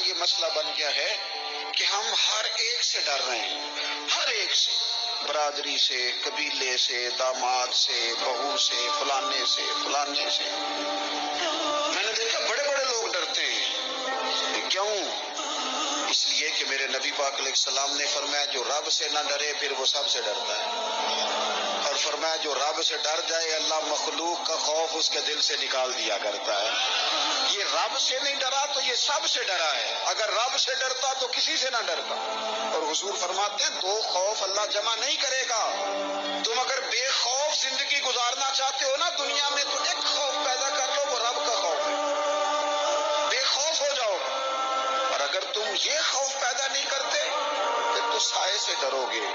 یہ مسئلہ بن گیا ہے کہ ہم ہر ایک سے ڈر رہے ہیں، ہر ایک سے، برادری سے، قبیلے سے، داماد سے، بہو سے، فلانے سے، فلانے سے۔ میں نے دیکھا بڑے بڑے لوگ ڈرتے ہیں، کیوں؟ اس لیے کہ میرے نبی پاک علیہ السلام نے فرمایا جو رب سے نہ ڈرے پھر وہ سب سے ڈرتا ہے، اور فرمایا جو رب سے ڈر جائے اللہ مخلوق کا خوف اس کے دل سے نکال دیا کرتا ہے۔ یہ رب سے نہیں ڈرا تو یہ سب سے ڈرا ہے، اگر رب سے ڈرتا تو کسی سے نہ ڈرتا۔ اور حضور فرماتے ہیں دو خوف اللہ جمع نہیں کرے گا۔ تم اگر بے خوف زندگی گزارنا چاہتے ہو نا دنیا میں تو ایک خوف پیدا کر لو، وہ رب کا خوف ہے، بے خوف ہو جاؤ۔ اور اگر تم یہ خوف پیدا نہیں کرتے پھر تو سائے سے ڈرو گے،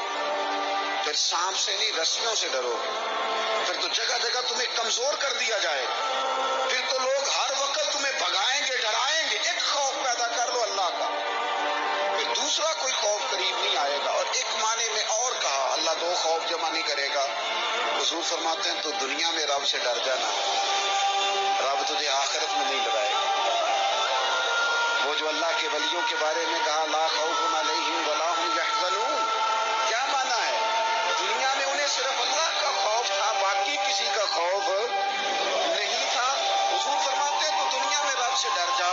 پھر سانپ سے نہیں رسیوں سے ڈرو گے، پھر تو جگہ جگہ تمہیں کمزور کر دیا جائے گا، پھر تو لوگ ہر وقت تمہیں بھگائیں گے، ڈرائیں گے۔ ایک خوف پیدا کر لو اللہ کا، پھر دوسرا کوئی خوف قریب نہیں آئے گا۔ اور ایک معنی میں اور کہا اللہ دو خوف جمع نہیں کرے گا۔ حضور فرماتے ہیں تو دنیا میں رب سے ڈر جانا، رب تجھے آخرت میں نہیں ڈرائے گا۔ وہ جو اللہ کے ولیوں کے بارے میں کہا لا خوف علیہم ولا هم یحزنون، کیا معنی ہے؟ دنیا میں انہیں صرف اللہ کا خوف تھا، باقی کسی کا خوف نہیں تھا۔ حضور فرماتے ہیں تو دنیا میں رب سے ڈر جا،